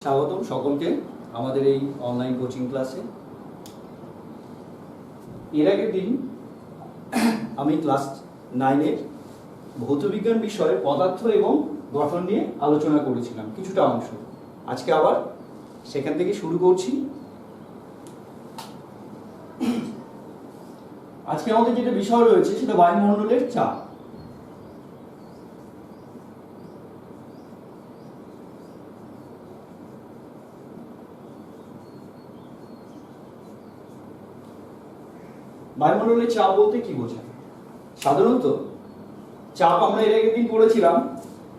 স্বাগতম সকলকে আমাদের এই অনলাইন কোচিং ক্লাসে। এর আগের দিন আমি ক্লাস 9-এর ভৌতবিজ্ঞান বিষয়ে পদার্থ এবং গঠন নিয়ে আলোচনা করেছিলাম কিছুটা অংশ। আজকে আবার সেখান থেকে শুরু করছি। আজকে আমাদের যেটা বিষয় রয়েছে সেটা বায়ুমণ্ডলের চাপ। বায়ুমণ্ডলের চাপ বলতে কি বোঝায়? সাধারণত চাপ আমরা এর আগের দিন পড়েছিলাম,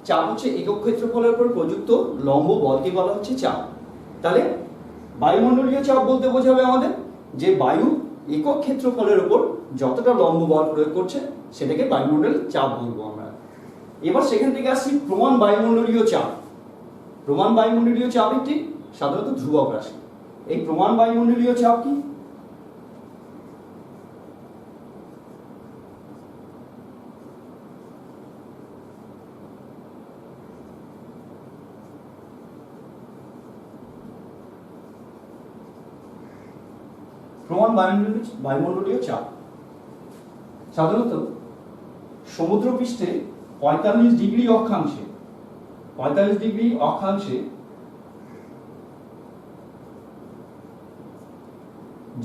চাপ হচ্ছে একক ক্ষেত্রফলের উপর প্রযুক্ত লম্ব বলকে বলা হচ্ছে চাপ। তাহলে বায়ুমণ্ডলীয় চাপ বলতে বোঝাবে আমাদের যে বায়ু একক ক্ষেত্রফলের উপর যতটা লম্ব বল প্রয়োগ করছে সেটাকে বায়ুমণ্ডলের চাপ বলবো আমরা। এবার সেখান থেকে আসছি প্রমাণ বায়ুমণ্ডলীয় চাপ। প্রমাণ বায়ুমণ্ডলীয় চাপ একটি সাধারণত ধ্রুবক রাশি। এই প্রমাণ বায়ুমণ্ডলীয় চাপ কি? প্রমাণ বায়ুমণ্ডলীয় চাপ সাধারণত সমুদ্রপৃষ্ঠে 45 ডিগ্রি অক্ষাংশে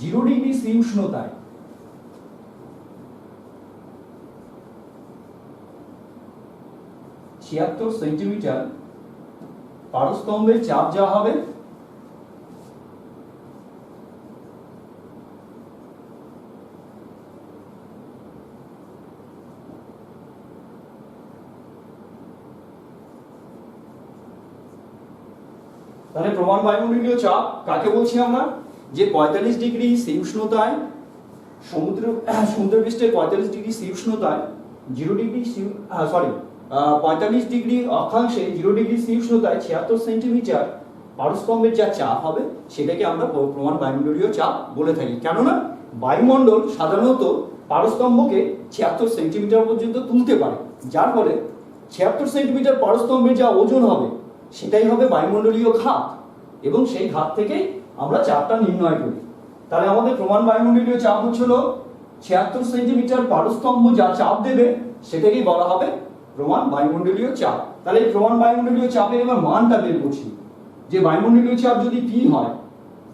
0 ডিগ্রি সি উষ্ণতায় 76 সেন্টিমিটার পারস্তম্ভের চাপ যা হবে তাহলে প্রমাণ বায়ুমণ্ডলীয় চাপ কাকে বলছি আমরা? যে 45 ডিগ্রি সি উষ্ণতায় সমুদ্রপৃষ্ঠের 45 ডিগ্রি সি উষ্ণতায় 45 ডিগ্রি অক্ষাংশে 0 ডিগ্রি সি উষ্ণতায় 76 সেন্টিমিটার পারস্তম্ভের যা চাপ হবে সেটাকে আমরা প্রমাণ বায়ুমণ্ডলীয় চাপ বলে থাকি। কেননা বায়ুমণ্ডল সাধারণত পারস্তম্ভকে 76 সেন্টিমিটার পর্যন্ত তুলতে পারে, যার ফলে 76 সেন্টিমিটার পারস্তম্ভের যা ওজন হবে সেটাই হবে বায়ুমণ্ডলীয় ঘাত, এবং সেই ঘাত থেকে আমরা চাপটা নির্ণয় করি। তাহলে আমাদের প্রমাণ বায়ুমণ্ডলীয় চাপ হচ্ছিল 76 সেন্টিমিটার পারস্তম্ভ যা চাপ দেবে সেটাকেই বলা হবে প্রমাণ বায়ুমণ্ডলীয় চাপ। তাহলে এই প্রমাণ বায়ুমণ্ডলীয় চাপের এবার মানটা বের করছি। যে বায়ুমণ্ডলীয় চাপ যদি পি হয়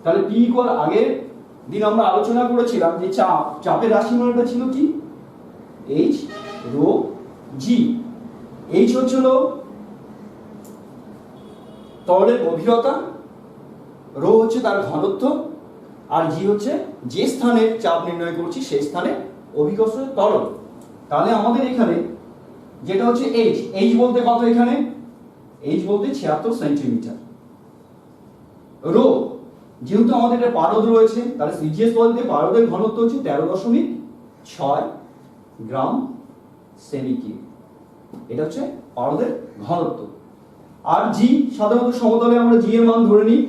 তাহলে পি ইকুয়াল আগের দিন আমরা আলোচনা করেছিলাম যে চাপের রাশিমালাটা ছিল কি? এইচ রো জি। এইচ হচ্ছিল তরলের গভীরতা, রো হচ্ছে তার ঘনত্ব, আর জি হচ্ছে যে স্থানে চাপ নির্ণয় করছি সেই স্থানে অভিকর্ষ ত্বরণ। তাহলে আমাদের এখানে যেটা হচ্ছে এইচ বলতে কত? এখানে এইচ বলতে 76 সেন্টিমিটার। রো যেহেতু আমাদের এটা পারদ রয়েছে তাহলে সিজিএস বলতে পারদের ঘনত্ব হচ্ছে 13.6 গ্রাম সেমি কিউব। এটা হচ্ছে পারদের ঘনত্ব। আর জি সাধারণত সমতলে আমরা জি এর মান ধরে নিই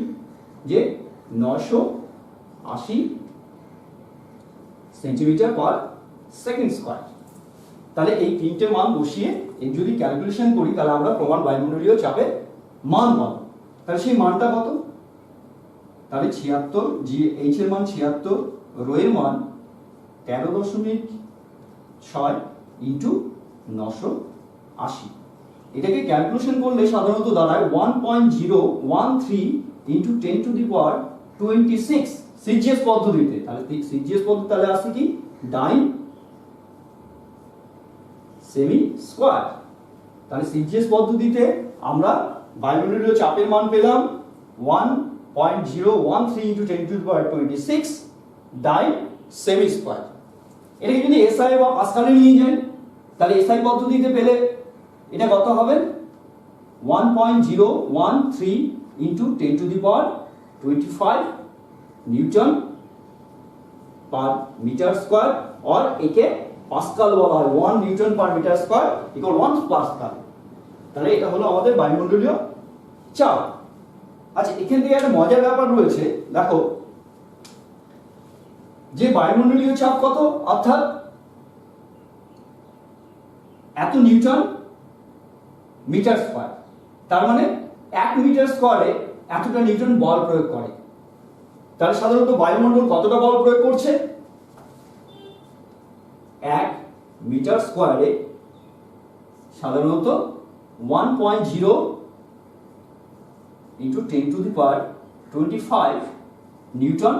যে 980 সেন্টিমিটার পার সেকেন্ড স্কয়ার। তাহলে এই তিনটে মান বসিয়ে এর যদি ক্যালকুলেশন করি তাহলে আমরা প্রমাণ বায়ুমণ্ডলীয় চাপের মান পাবো। তাহলে সেই মানটা কত? তাহলে 76, জি এইচ এর মান 76, রো এর মান 13.6 ইন্টু 980। এটাকে ক্যালকুলেশন করলে সাধারণত দাঁড়ায় 1.013 into 10 to the power 26 CGS পদ্ধতিতে। তাহলে সিজিএস পদ্ধতি তাহলে আসছে কি? Dyne cm square. তাহলে সিজিএস পদ্ধতিতে আমরা বায়ুমণ্ডলীয় চাপের মান পেলাম 1.013 into 10 to the power 26 dyne cm square. এটাকে যদি এসআই বা পাস্কালে নিয়ে যাই তাহলে এসআই পদ্ধতিতে পেলে এটা কত হবে? 1.013 into 10 to the power 25 newton per metre square, और একে পাস্কাল বলা হয়। 1 newton per metre square equal 1 pascal. তাহলে এটা হলো আমাদের বায়ুমণ্ডলীয় চাপ। আচ্ছা, এখান থেকে একটা মজার ব্যাপার রয়েছে। দেখো যে বায়ুমণ্ডলীয় চাপ কত, অর্থাৎ এত নিউটন মিটার স্কয়ার, তার মানে 1 মিটার স্কয়ারে এতটা নিউটন বল প্রয়োগ করে। তাহলে সাধারণত বায়ুমণ্ডল কতটা বল প্রয়োগ করছে? 1 মিটার স্কয়ারে সাধারণত 1.0 into 10 to the power 25 newton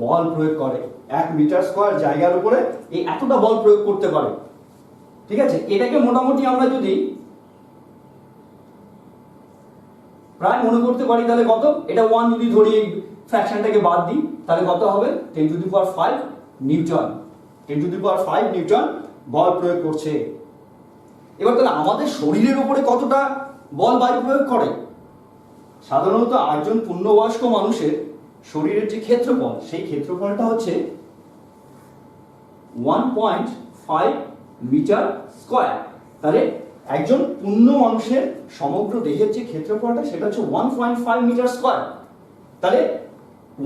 বল প্রয়োগ করে। 1 মিটার স্কয়ার জায়গার উপরে এই এতটা বল প্রয়োগ করতে পারে। ঠিক আছে, এটাকে মোটামুটি আমরা যদি প্রায় মনে করতে পারি তাহলে কত, এটা 1 যদি ধরি, এই ফ্র্যাকশনটাকে বাদ দিই, তাহলে কত হবে 10 to the power 5 newton. 10 to the power 5 newton বল প্রয়োগ করছে। এবার তাহলে আমাদের শরীরের উপরে কতটা বল বায়ু প্রয়োগ করে? সাধারণত একজন পূর্ণবয়স্ক মানুষের শরীরের যে ক্ষেত্রফল, সেই ক্ষেত্রফলটা হচ্ছে 1.5 মিটার স্কয়ার। তাহলে একজন পূর্ণ মানুষের সমগ্র দেহের যে ক্ষেত্রফলটা সেটা হচ্ছে 1.5 মিটার স্কয়ার। তাহলে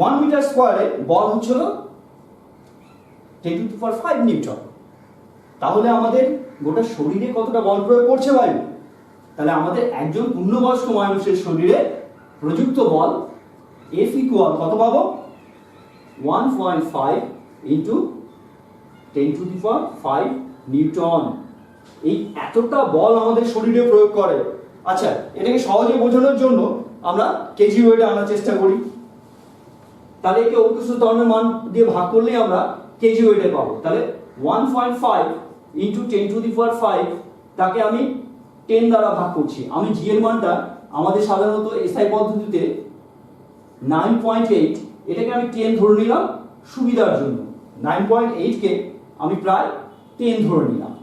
1 মিটার স্কয়ারে বল হচ্ছিল 10 টু দি পাওয়ার 5 নিউটন। তাহলে আমাদের গোটা শরীরে কতটা বল প্রয়োগ করছে বায়ু? তাহলে আমাদের একজন পূর্ণবয়স্ক মানুষের শরীরে প্রযুক্ত বল F ইকুয়াল কত পাবো? 1.5 into 10 to the power 5 Newton. এই এতটা বল আমাদের শরীরে প্রয়োগ করে। আচ্ছা, এটাকে সহজে বোঝানোর জন্য আমরা কেজি ওয়েটে আনার চেষ্টা করি। তাহলে একে অভ্যস্ত ত্বরণের মান দিয়ে ভাগ করলেই আমরা কেজি ওয়েটে পাবো। তাহলে 1.5 ইন্টু 10 টু দি পাওয়ার 5, তাকে আমি 10 দ্বারা ভাগ করছি। আমি জি এর মানটা আমাদের সাধারণত এসআই পদ্ধতিতে 9.8, এটাকে আমি 10 ধরে নিলাম সুবিধার জন্য। 9.8 কে আমি প্রায় 10 ধরে নিলাম,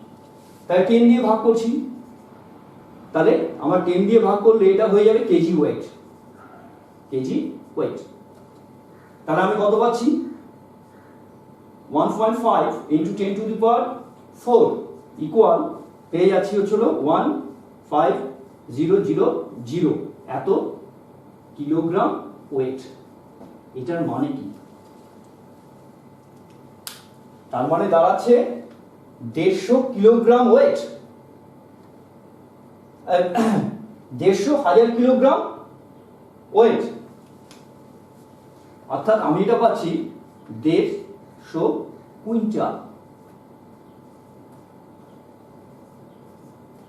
তাই 10 দিয়ে ভাগ করছি। তাহলে আমার 10 দিয়ে ভাগ করলে এটা হয়ে যাবে কেজি ওয়েট। KG wait. তাহলে আমি কত পাচ্ছি? 1.5 into 10 to the power 4 equal পেয়ে যাচ্ছি হচ্ছিল 15000 এত কিলোগ্রাম ওয়েট। এটার মানে কি? তার মানে দাঁড়াচ্ছে 150 কিলোগ্রাম ওয়েট, 150,000 কিলোগ্রাম ওয়েট। অর্থাৎ আমি এটা পাচ্ছি 150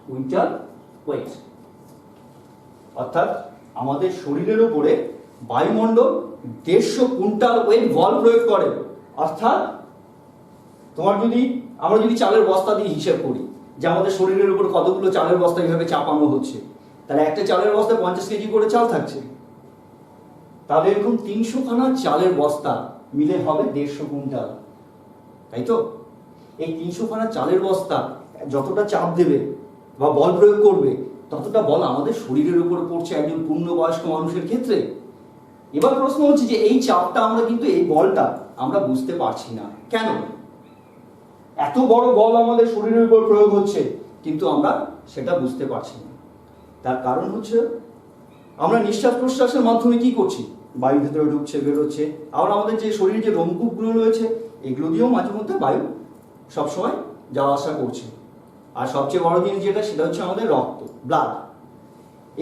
কুইন্টাল ওয়েট। অর্থাৎ আমাদের শরীরের উপরে বায়ুমণ্ডল 150 কুইন্টাল ওয়েট বল প্রয়োগ করে। অর্থাৎ আমরা যদি চালের বস্তা দিয়ে হিসেব করি যে আমাদের শরীরের উপর কতগুলো চালের বস্তা এইভাবে চাপানো হচ্ছে, তাহলে একটা চালের বস্তায় 50 কেজি করে চাল থাকছে। তাহলে এরকম 300 খানা চালের বস্তা মিলে হবে 150 কুইন্টাল, তাই তো? এই 300 খানা চালের বস্তা যতটা চাপ দেবে বা বল প্রয়োগ করবে, ততটা বল আমাদের শরীরের উপর পড়ছে একজন পূর্ণবয়স্ক মানুষের ক্ষেত্রে। এবার প্রশ্ন হচ্ছে যে এই চাপটা আমরা কিন্তু, এই বলটা আমরা বুঝতে পারছি না কেন? এত বড় বল আমাদের শরীরের উপর প্রয়োগ হচ্ছে কিন্তু আমরা সেটা বুঝতে পারছি না। তার কারণ হচ্ছে আমরা নিঃশ্বাস প্রশ্বাসের মাধ্যমে কি করছি? বায়ু ভেতরে ঢুকছে, বেরোচ্ছে। আবার আমাদের যে শরীরে যে রোমকূপগুলো রয়েছে, এগুলো দিয়েও মাঝে মধ্যে বায়ু সবসময় যাওয়া আসা করছে। আর সবচেয়ে বড় জিনিস যেটা, সেটা হচ্ছে আমাদের রক্ত, ব্লাড।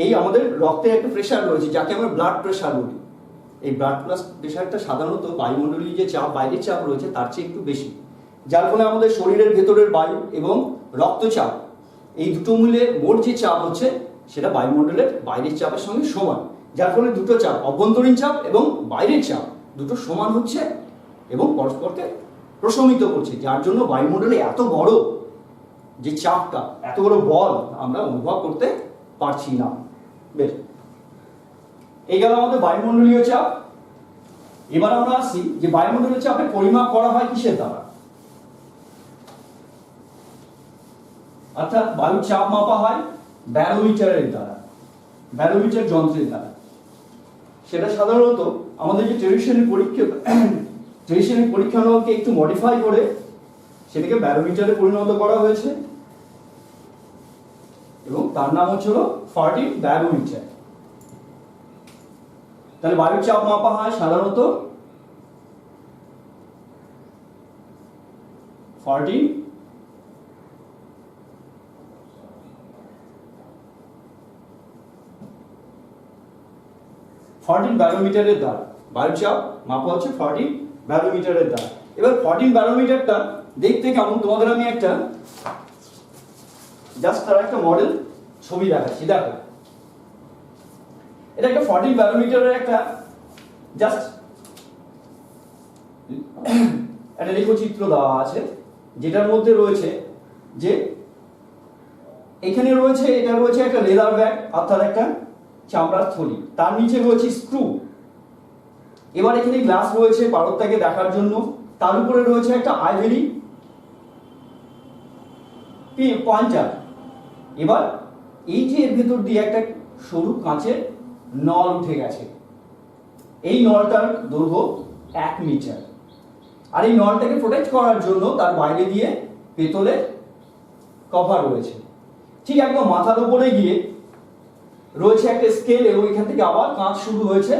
এই আমাদের রক্তের একটা প্রেশার রয়েছে যাকে আমরা ব্লাড প্রেশার বলি। এই ব্লাড প্রেশারটা সাধারণত বায়ুমণ্ডলীয় যে চাপ, বাইরের চাপ রয়েছে তার চেয়ে একটু বেশি, যার ফলে আমাদের শরীরের ভেতরের বায়ু এবং রক্তচাপ, এই দুটো মিলে মোট যে চাপ হচ্ছে সেটা বায়ুমণ্ডলের বাইরের চাপের সঙ্গে সমান। যার ফলে দুটো চাপ, অভ্যন্তরীণ চাপ এবং বাইরের চাপ, দুটো সমান হচ্ছে এবং পরস্পরকে প্রশমিত করছে, যার জন্য বায়ুমণ্ডলে এত বড় যে চাপটা, এত বড় বল আমরা অনুভব করতে পারছি না। বেশ, এই গেল আমাদের বায়ুমণ্ডলীয় চাপ। এবার আমরা আসি যে বায়ুমণ্ডলীয় চাপের পরিমাপ করা হয় কিসের দ্বারা? অর্থাৎ বায়ুর চাপ মাপা হয় ব্যারোমিটারের দ্বারা, ব্যারোমিটার যন্ত্রের দ্বারা। সেটা সাধারণত আমাদের যে ট্রেডিশনাল পরীক্ষা নলকে একটু মডিফাই করে সেটাকে ব্যারোমিটারে পরিণত করা হয়েছে এবং তার নাম হচ্ছিল ফার্টিন ব্যারোমিটার। তাহলে বায়ুর চাপ মাপা হয় সাধারণত ফার্টিন 14 ব্যারোমিটারের দ্বারা, বায়ুর চাপ মাপা হচ্ছে 14 ব্যারোমিটারের দ্বারা। এবার 14 ব্যারোমিটারটা দেখতে কেমন তোমাদের আমি একটা জাস্ট তার একটা মডেল ছবি দেখাচ্ছি। দেখো এটা একটা 14 ব্যারোমিটারের একটা জাস্ট একটা লেখচিত্র দেওয়া আছে, যেটার মধ্যে রয়েছে যে এখানে রয়েছে, এটা রয়েছে একটা লেদার ব্যাগ অর্থাৎ একটা চামড়ার থলি, তার নিচে রয়েছে স্ক্রু। এবার এখানে গ্লাস রয়েছে পারদটাকে দেখার জন্য, তার উপরে রয়েছে একটা আইভরি পয়েন্টার। এবার এই যে এর ভেতর দিয়ে একটা সরু কাঁচের নল উঠে গেছে, এই নলটার দৈর্ঘ্য 1 মিটার। আর এই নলটাকে প্রোটেক্ট করার জন্য তার বাইরে দিয়ে পেতলের কভার রয়েছে। ঠিক একদম মাথার উপরে গিয়ে রয়েছে একটা স্কেল, এবং এখান থেকে আবার কাঁচ শুরু হয়েছে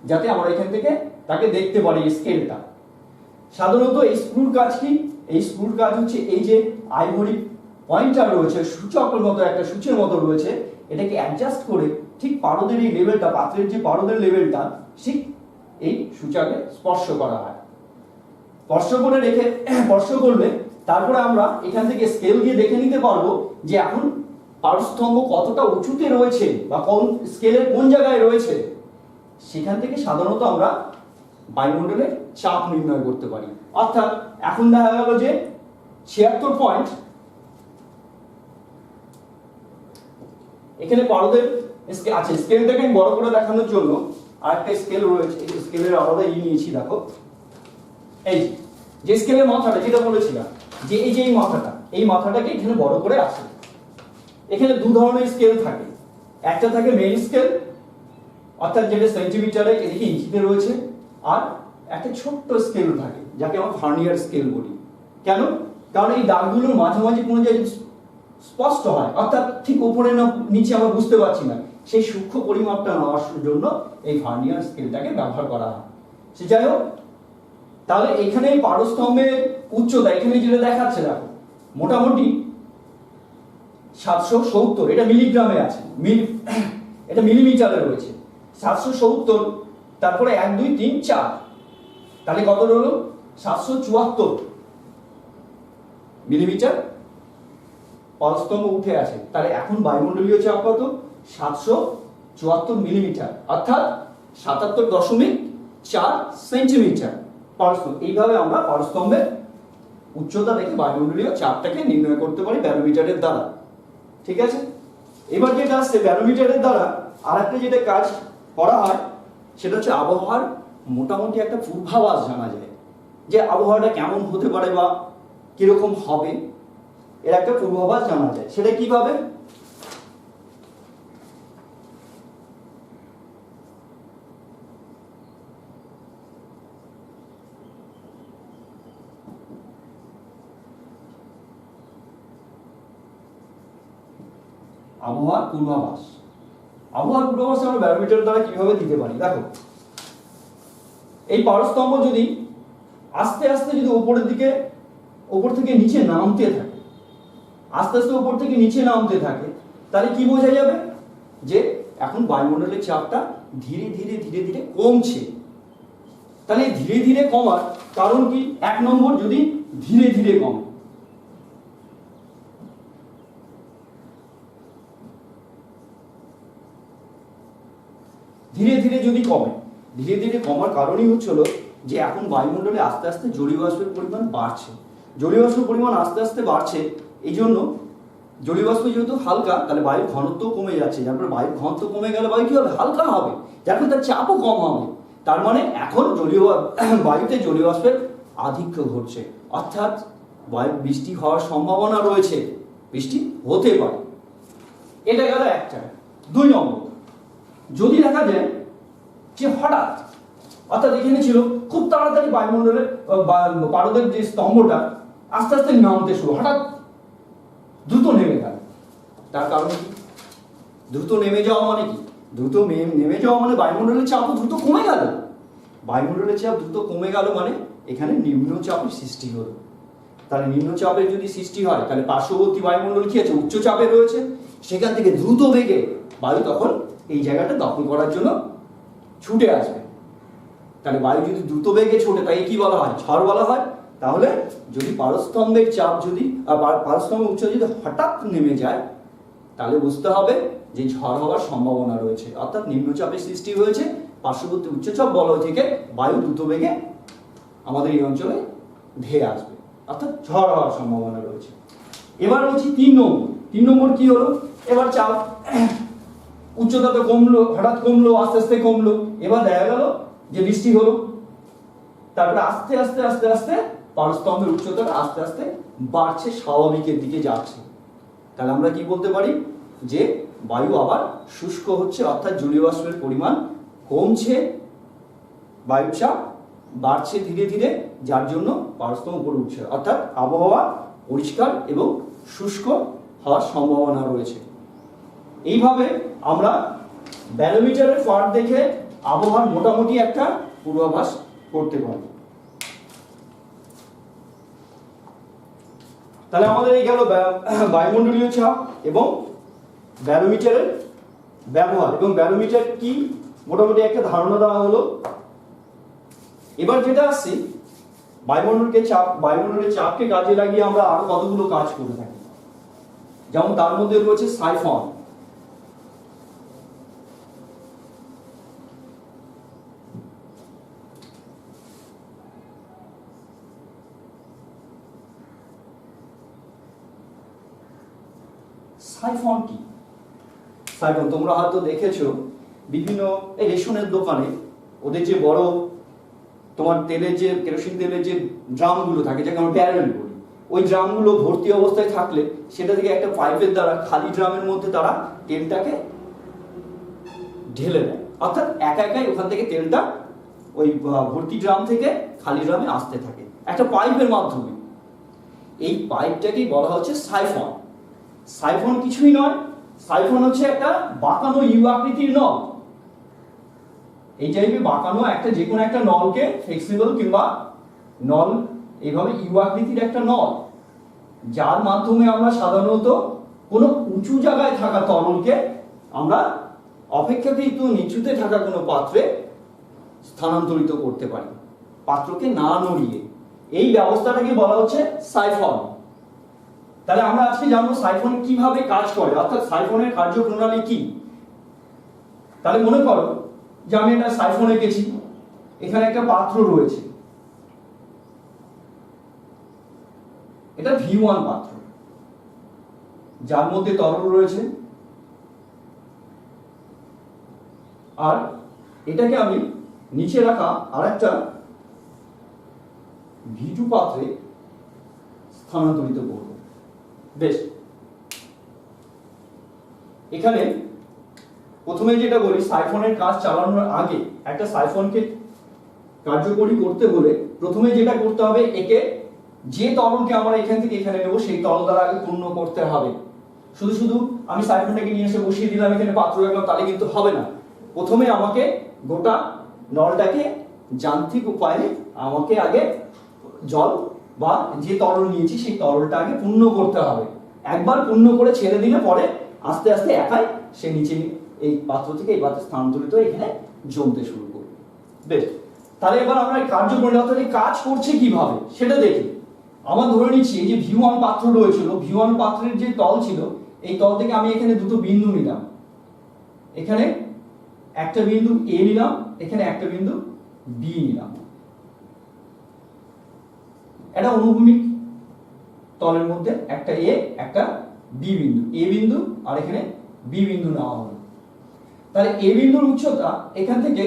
যাতে আমরা এখান থেকে তাকে দেখতে পারি স্কেলটা। সাধারণত এই স্ক্রুর কাজ কি? এই স্ক্রুর কাজ হচ্ছে এই যে আইভরি পয়েন্টার রয়েছে, সূচকের মতো একটা সূচের মতো রয়েছে, এটাকে অ্যাডজাস্ট করে ঠিক পারদের এই লেভেলটা, পাত্রের যে পারদের লেভেলটা ঠিক এই সূচকে স্পর্শ করা হয়। স্পর্শ করে রেখে স্পর্শ করলে তারপরে আমরা এখান থেকে স্কেল দিয়ে দেখে নিতে পারবো যে এখন পারস্তম্ভ কতটা উঁচুতে রয়েছে বা কোন স্কেলের কোন জায়গায় রয়েছে। সেখান থেকে সাধারণত আমরা বায়ুমণ্ডলের চাপ নির্ণয় করতে পারি। অর্থাৎ এখন দেখা গেল যে 76 পয়েন্ট, এখানে পারদের আছে। স্কেলটাকে আমি বড় করে দেখানোর জন্য আরেকটা স্কেল রয়েছে, এই স্কেলের আলাদা নিয়েছি। দেখো এই যে স্কেলের মাথাটা যেটা বলেছিলাম, যে এই যে এই মাথাটাকে এখানে বড় করে আসে। এখানে দু ধরনের স্কেল থাকে, একটা থাকে মেইন স্কেল অর্থাৎ যেটা সেন্টিমিটারে এদিকে ইঞ্চিতে রয়েছে, আর একটা ছোট্ট স্কেল থাকে যাকে আমরা ভার্নিয়ার স্কেল বলি। কেন? কারণ এই দাগগুলোর মাঝামাঝি কোনো জায়গায় স্পষ্ট হয়, অর্থাৎ ঠিক উপরে না নিচে আমরা বুঝতে পারছি না, সেই সূক্ষ্ম পরিমাপটা নেওয়ার জন্য এই ভার্নিয়ার স্কেলটাকে ব্যবহার করা হয়। সে যাই হোক, তাহলে এখানে পারস্তম্ভের উচ্চতা এখানে যেটা দেখাচ্ছে দেখো মোটামুটি 770, এটা মিলিগ্রামে আছে, এটা মিলিমিটারে রয়েছে 770, তারপরে 1 2 3 4, তাহলে কত হলো 774 মিলিমিটার পারস্তম্ভ উঠে আছে। তাহলে এখন বায়ুমণ্ডলীয় চাপ কত? 774 মিলিমিটার, অর্থাৎ 77.4 সেন্টিমিটার পারস্তম্ভ। এইভাবে আমরা পারস্তম্ভের উচ্চতা দেখে বায়ুমণ্ডলীয় চাপটাকে নির্ণয় করতে পারি ব্যারোমিটারের দ্বারা। ঠিক আছে, এবার যেটা আসছে ব্যারোমিটারের দ্বারা আর একটা যেটা কাজ করা হয় সেটা হচ্ছে আবহাওয়ার মোটামুটি একটা পূর্বাভাস জানা যায়, যে আবহাওয়াটা কেমন হতে পারে বা কিরকম হবে, এর একটা পূর্বাভাস জানা যায়। সেটা কিভাবে? আবহাওয়ার পূর্বাভাস। আবহাওয়ার পূর্বাভাস আমরা ব্যারোমিটার দ্বারা কিভাবে দিতে পারি? দেখো এই পারস্তম্ভ যদি আস্তে আস্তে যদি উপর থেকে নিচে নামতে থাকে, আস্তে আস্তে উপর থেকে নিচে নামতে থাকে, তাহলে কি বোঝা যাবে? যে এখন বায়ুমণ্ডলের চাপটা ধীরে ধীরে ধীরে ধীরে কমছে। তাহলে ধীরে ধীরে কমার কারণ কি? 1 নম্বর, যদি ধীরে ধীরে কমে, ধীরে ধীরে যদি কমে, ধীরে ধীরে কমার কারণই হচ্ছিল যে এখন বায়ুমণ্ডলে আস্তে আস্তে জলীয় বাষ্পের পরিমাণ বাড়ছে। জলীয় বাষ্পের পরিমাণ আস্তে আস্তে বাড়ছে, এই জন্য জলীয় বাষ্প যেহেতু হালকা, তাহলে বায়ুর ঘনত্ব কমে যাচ্ছে। তারপরে বায়ুর ঘনত্ব কমে গেলে বায়ু কি হবে? হালকা হবে, যার ফলে তার চাপও কম হবে। তার মানে এখন বায়ুতে জলীয় বাষ্পের আধিক্য ঘটছে, অর্থাৎ বৃষ্টি হওয়ার সম্ভাবনা রয়েছে, বৃষ্টি হতে পারে। এটা গেল একটা। 2 নম্বর, যদি দেখা যায় যে হঠাৎ, অর্থাৎ এখানে ছিল খুব তাড়াতাড়ি বায়ুমণ্ডলের পারদের যে স্তম্ভটা আস্তে আস্তে নামতে শুরু, হঠাৎ দ্রুত নেমে গেল। তার কারণ কি? দ্রুত নেমে যাওয়া মানে কি? দ্রুত নেমে যাওয়া মানে বায়ুমণ্ডলের চাপ দ্রুত কমে গেল। বায়ুমণ্ডলের চাপ দ্রুত কমে গেল মানে এখানে নিম্নচাপের সৃষ্টি হলো। তাহলে নিম্নচাপের যদি সৃষ্টি হয়, তাহলে পার্শ্ববর্তী বায়ুমণ্ডল কি আছে? উচ্চ চাপে রয়েছে। সেখান থেকে দ্রুত বেগে বায়ু তখন এই জায়গাটা দখল করার জন্য ছুটে আসবে। তাহলে বায়ু যদি দ্রুত বেগে ছোটে তাকে কি বলা হয়? ঝড় বলা হয়। তাহলে যদি পারস্তম্ভের চাপ যদি পারস্তম্ভের উচ্চতা যদি হঠাৎ নেমে যায় তাহলে বুঝতে হবে যে ঝড় হওয়ার সম্ভাবনা রয়েছে, অর্থাৎ নিম্নচাপের সৃষ্টি হয়েছে, পার্শ্ববর্তী উচ্চচাপ বলয় থেকে বায়ু দ্রুত বেগে আমাদের এই অঞ্চলে ধেয়ে আসবে, অর্থাৎ ঝড় হওয়ার সম্ভাবনা রয়েছে। এবার হচ্ছে 3 নম্বর কি হলো? এবার চাপ উচ্চতা তো কমলো, হঠাৎ কমলো, আস্তে আস্তে কমলো, এবার দেখা গেল যে বৃষ্টি হলো, তারপরে আস্তে আস্তে আস্তে আস্তে পারস্তম্ভের উচ্চতাটা আস্তে আস্তে বাড়ছে, স্বাভাবিকের দিকে যাচ্ছে। তাহলে আমরা কি বলতে পারি? যে বায়ু আবার শুষ্ক হচ্ছে, অর্থাৎ জলীয় বাষ্পের পরিমাণ কমছে, বায়ুচাপ বাড়ছে ধীরে ধীরে, যার জন্য পারস্তম্ভ উপরে উঠছে, অর্থাৎ আবহাওয়া পরিষ্কার এবং শুষ্ক হওয়ার সম্ভাবনা রয়েছে। এইভাবে আমরা ব্যারোমিটারের পাঠ দেখে আবহাওয়ার মোটামুটি একটা পূর্বাভাস করতে পারি। তাহলে আমাদের এই গেল বায়ুমণ্ডলীয় চাপ এবং ব্যারোমিটারের ব্যবহার, এবং ব্যারোমিটার কি মোটামুটি একটা ধারণা দেওয়া হলো। এবার যেটা আসছে, বায়ুমণ্ডলের চাপকে কাজে লাগিয়ে আমরা আরো কতগুলো কাজ করে থাকি। যেমন তার মধ্যে রয়েছে সাইফন। সাইফন কি? সাইফন তোমরা হয়তো দেখেছো বিভিন্ন রেশনের দোকানে, ওদের যে বড় তোমার তেলের যে কেরোসিন তেলের যে ড্রামগুলো থাকে, যাকে আমরা ব্যারেল বলি, ওই ড্রামগুলো ভর্তি অবস্থায় থাকলে সেটা থেকে একটা পাইপের দ্বারা খালি ড্রামের মধ্যে তারা তেলটাকে ঢেলে দেয়, অর্থাৎ একা একাই ওখান থেকে তেলটা ওই ভর্তি ড্রাম থেকে খালি ড্রামে আসতে থাকে একটা পাইপের মাধ্যমে। এই পাইপটাকেই বলা হচ্ছে সাইফন। সাইফন কিছুই নয়, সাইফন হচ্ছে একটা বাঁকানো ইউ আকৃতির নল। এই টাইপের বাঁকানো একটা যে কোনো একটা নলকে, ফ্লেক্সিবল কিংবা নল এইভাবে ইউ আকৃতির একটা নল, যার মাধ্যমে আমরা সাধারণত কোনো উঁচু জায়গায় থাকা তরলকে আমরা অপেক্ষাকৃত নিচুতে থাকা কোনো পাত্রে স্থানান্তরিত করতে পারি, পাত্রকে না নড়িয়ে। এই ব্যবস্থাটাকে বলা হচ্ছে সাইফন। তাহলে আমরা আজকে জানবো সাইফন কিভাবে কাজ করে, অর্থাৎ সাইফনের কার্যপ্রণালী কি। তাহলে মনে করো যে আমি একটা সাইফন এঁকেছি, এখানে একটা পাত্র রয়েছে, এটা V1 পাত্র, যার মধ্যে তরল রয়েছে, আর এটাকে আমি নিচে রাখা আরেকটা V2 পাত্রে স্থানান্তরিত করব। বেশ, এখানে প্রথমে যেটা বলি, সাইফনের কাজ চালানোর আগে একটা সাইফনকে কার্যকরী করতে হলে প্রথমে যেটা করতে হবে, একে যে তরলকে আমরা এখান থেকে এখানে নেব সেই তরল দ্বারা আগে পূর্ণ করতে হবে। শুধু শুধু আমি সাইফনটাকে নিয়ে এসে বসিয়ে দিলাম, এখানে পাত্র রাখলাম, তাহলে কিন্তু হবে না। প্রথমে আমাকে গোটা নলটাকে যান্ত্রিক উপায়ে আমাকে আগে জল বা যে তরল নিয়েছি সেই তরলটা আগে পূর্ণ করতে হবে। একবার পূর্ণ করে ছেড়ে দিলে পরে আস্তে আস্তে একাই সে নিচে এই পাত্র থেকে এই পাত্রে স্থানান্তরিত এখানে জমতে শুরু করবে। বেশ, তাহলে এবার আমরা এই কার্যপ্রণালী অর্থাৎ কাজ করছে কিভাবে সেটা দেখি। আমার ধরে নিচ্ছি এই যে V1 পাত্র রয়েছিল, V1 পাত্রের যে তল ছিল, এই তল থেকে আমি এখানে দুটো বিন্দু নিলাম, এখানে একটা বিন্দু A নিলাম, এখানে একটা বিন্দু B নিলাম। এটা অনুভূমিক তলের মধ্যে একটা A একটা B বিন্দু, A বিন্দু আর এখানে B বিন্দু নেওয়া হলো। তাহলে A বিন্দুর উচ্চতা এখান থেকে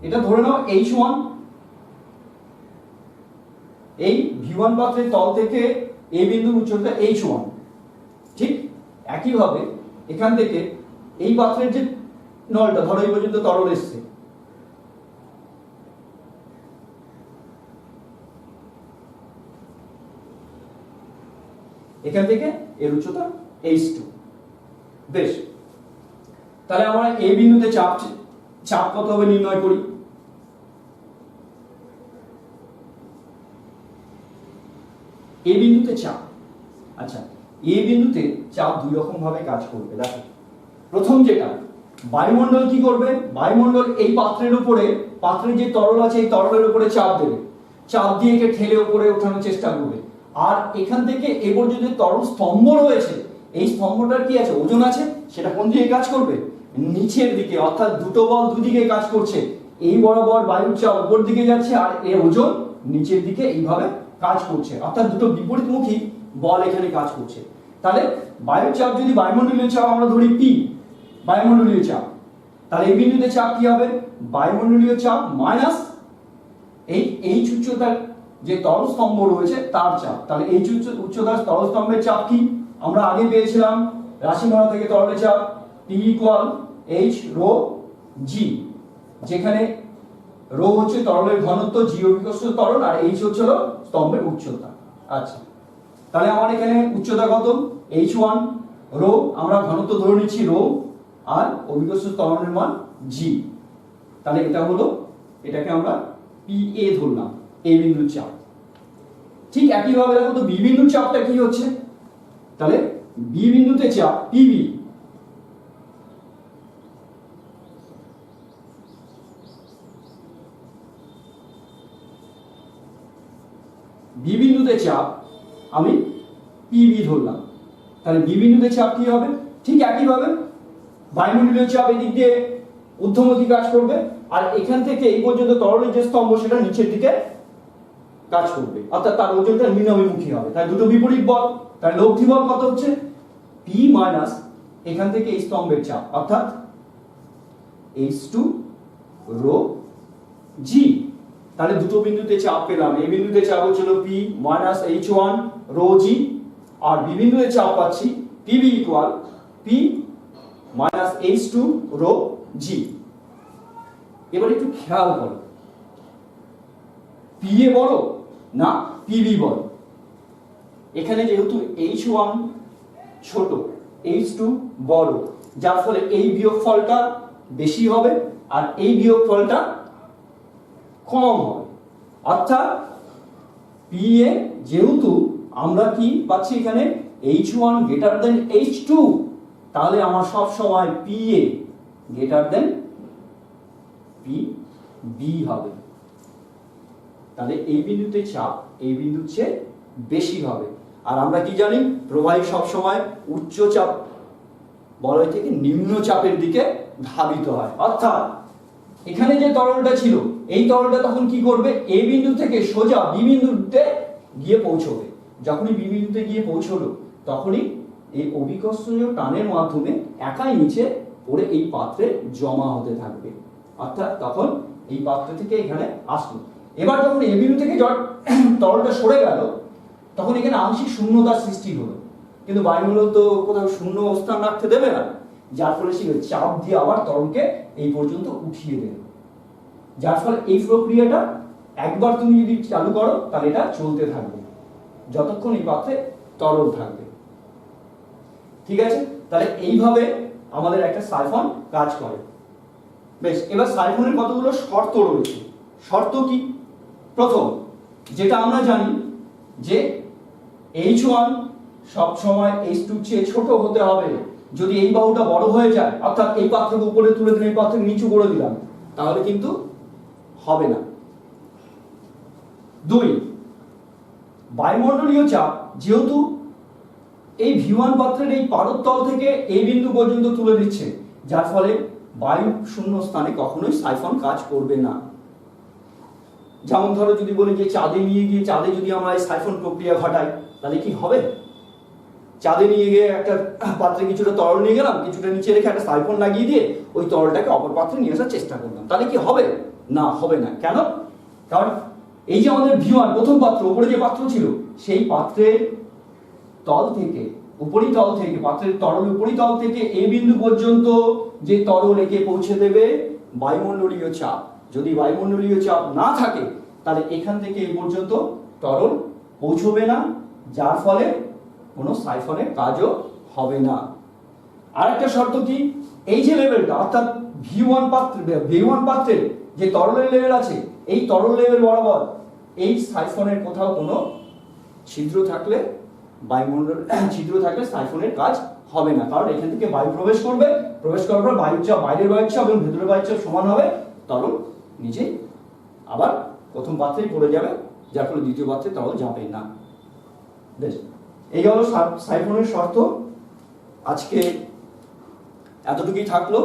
এটা ধরে নাও H1, এই V1 পাত্রের তল থেকে A বিন্দুর উচ্চতা H1। ঠিক একইভাবে এখান থেকে এই পাত্রের যে নলটা, ধরো এই পর্যন্ত তরল এসছে, এখান থেকে এর উচ্চতা H2। বেশ, তাহলে আমরা A বিন্দুতে চাপ কত হবে নির্ণয় করি। A বিন্দুতে চাপ, আচ্ছা A বিন্দুতে চাপ দুই রকম ভাবে কাজ করবে। দেখো, প্রথম যেটা বায়ুমণ্ডল কি করবে, বায়ুমণ্ডল এই পাত্রের উপরে, পাত্রের যে তরল আছে এই তরলের উপরে চাপ দেবে, চাপ দিয়ে একে ঠেলে উপরে ওঠানোর চেষ্টা করবে। আর এখান থেকে এ পর্যন্ত তরল স্তম্ভ রয়েছে, এই স্তম্ভটার কি আছে, ওজন আছে, সেটা কোন দিকে কাজ করবে, নিচের দিকে, অর্থাৎ দুটো বল দুদিকে কাজ করছে। এই বরাবর বায়ুর চাপ উপর দিকে যাচ্ছে আর এর ওজন নিচের দিকে এইভাবে কাজ করছে, অর্থাৎ দুটো বিপরীতমুখী বল এখানে কাজ করছে। তাহলে বায়ুর চাপ যদি বায়ুমণ্ডলীয় চাপ আমরা ধরি পি, বায়ুমণ্ডলীয় চাপ, তাহলে এই বিন্দুতে চাপ কি হবে, বায়ুমণ্ডলীয় চাপ মাইনাস এই এইচ উচ্চতার যে তরল স্তম্ভ রয়েছে তার চাপ। তাহলে এইচ উচ্চতার তরল স্তম্ভের চাপ কি আমরা আগে পেয়েছিলাম রাশিমালা থেকে, তরলের চাপ P ইকুয়াল H রো জি, যেখানে রো হচ্ছে তরলের ঘনত্ব, জি অভিকর্ষ ত্বরণ, আর এইচ হচ্ছে স্তম্ভের উচ্চতা। আচ্ছা, তাহলে আমার এখানে উচ্চতা কত, H1, রো আমরা ঘনত্ব ধরে নিচ্ছি রো, আর অভিকর্ষ ত্বরণের মান জি। তাহলে এটা হলো, এটাকে আমরা PA ধরলাম, এই বিন্দুর চাপ। ঠিক একইভাবে দেখো তো বি বিন্দুর চাপটা কি হচ্ছে, তাহলে বি বিন্দুতে চাপ PB, বি বিন্দুতে চাপ আমি PB ধরলাম। তাহলে বি বিন্দুতে চাপ কি হবে, ঠিক একইভাবে বায়ুমণ্ডলীয় চাপ এদিক দিয়ে ঊর্ধ্বমুখী কাজ করবে, আর এখান থেকে এই পর্যন্ত তরলের যে স্তম্ভ সেটা নিচের দিকে কাজ করবে, অর্থাৎ তার ওজনটা নিম্নাভিমুখী হবে। তাই দুটো বিপরীত বল, তাই লব্ধি বল কত হচ্ছে, P মাইনাস এখান থেকে এই স্তম্ভের চাপ, অর্থাৎ H2 রো জি। তাহলে দুটো বিন্দুতে চাপ পেলাম, এই বিন্দুতে চাপ হচ্ছিল P minus H1 rho G, আর বি বিন্দুতে চাপ পাচ্ছি PB equal P minus H2 rho G. এবার একটু খেয়াল করো, PA বড় না PB বড়, এখানে যেহেতু H1 ছোট H2 বড়, যার ফলে এই বিয়োগফলটা বেশি হবে আর এই বিয়োগফলটা কম হবে, অর্থাৎ PA যেহেতু আমরা কি পাচ্ছি এখানে H1 গ্রেটার দেন H2, তাহলে আমার সব সময় PA গ্রেটার দেন PB হবে। তাহলে এই বিন্দুতে চাপ এই বিন্দুর চেয়ে বেশি হবে, আর আমরা কি জানি প্রবাহী সব সময় উচ্চ চাপ বলয় থেকে নিম্ন চাপের দিকে ধাবিত হয়, অর্থাৎ এখানে যে তরলটা ছিল এই তরলটা তখন কি করবে, এ বিন্দু থেকে সোজা বি বিন্দুতে গিয়ে পৌঁছবে। যখনই বি বিন্দুতে গিয়ে পৌঁছলো তখনই এই অভিকর্ষীয় টানের মাধ্যমে একাই নিচে পড়ে এই পাত্রে জমা হতে থাকবে, অর্থাৎ তখন এই পাত্র থেকে এখানে আসলো। এবার যখন এ বিন্দু থেকে তরলটা সরে গেল তখন এখানে আংশিক শূন্যতার সৃষ্টি হলো, কিন্তু বায়ুমণ্ডল তো কোথাও শূন্য অবস্থান রাখতে দেবে না, যার ফলে সে চাপ দিয়ে আবার তরলকে এই পর্যন্ত উঠিয়ে দেবে, যার ফলে এই প্রক্রিয়াটা একবার তুমি যদি চালু করো তাহলে এটা চলতে থাকবে যতক্ষণ এই পাত্রে তরল থাকবে। ঠিক আছে, তাহলে এইভাবে আমাদের একটা সাইফন কাজ করে। বেশ, এবার সাইফনের কতগুলো শর্ত রয়েছে। শর্ত কি, প্রথম যেটা আমরা জানি যে H1 সব সময় H2 চেয়ে ছোট হতে হবে। যদি এই বাহুটা বড় হয়ে যায়, অর্থাৎ এই পাত্রকে উপরে তুলে দিলাম, এই পাত্রকে নিচু করে দিলাম, তাহলে কিন্তু হবে না। দুই, বায়ুমণ্ডলীয় চাপ যেহেতু এই V1 পাত্রের এই পারতল থেকে এই বিন্দু পর্যন্ত তুলে দিচ্ছে, যার ফলে বায়ু শূন্য স্থানে কখনোই সাইফন কাজ করবে না। যেমন ধরো যদি বলি যে চাঁদে নিয়ে গিয়ে, চাঁদে যদি আমরা এই সাইফন প্রক্রিয়া ঘটাই তাহলে কি হবে, চাঁদে নিয়ে গিয়ে একটা পাত্রে কিছুটা তরল নিয়ে গেলাম, কিছুটা নিচে রেখে একটা সাইফন লাগিয়ে দিয়ে ওই তরলটাকে অপর পাত্রে নিয়ে আসার চেষ্টা করলাম, তাহলে কি হবে না, হবে না। কেন, কারণ এই যে আমাদের V1 প্রথম পাত্র, উপরে যে পাত্র ছিল সেই পাত্রের তল থেকে উপরিতল থেকে, পাত্রের তরল উপরিতল থেকে এই বিন্দু পর্যন্ত যে তরল একে পৌঁছে দেবে বায়ুমণ্ডলীয় চাপ। যদি বায়ুমণ্ডলীয় চাপ না থাকে তাহলে এখান থেকে এই পর্যন্ত তরল পৌঁছবে না, যার ফলে কোনো সাইফনের কাজও হবে না। আরেকটা শর্ত কি, এই যে লেভেলটা অর্থাৎ V1 পাত্রের যে তরলের লেভেল আছে এই তরল লেভেল বরাবর এই সাইফনের কোথাও কোনো ছিদ্র থাকলে, বায়ুমণ্ডল ছিদ্র থাকলে সাইফনের কাজ হবে না, কারণ এখান থেকে বায়ু প্রবেশ করবে, প্রবেশ করার পর বায়ুর চাপ, বাইরের বায়ুর চাপ এবং ভেতরের বায়ুর চাপ সমান হবে, তরল নিচেই আবার প্রথম পাত্রেই পড়ে যাবে, যার ফলে দ্বিতীয় পাত্রে তরল যাবে না। বেশ, এই হলো সাইফনের শর্ত। আজকে এতটুকুই থাকলো।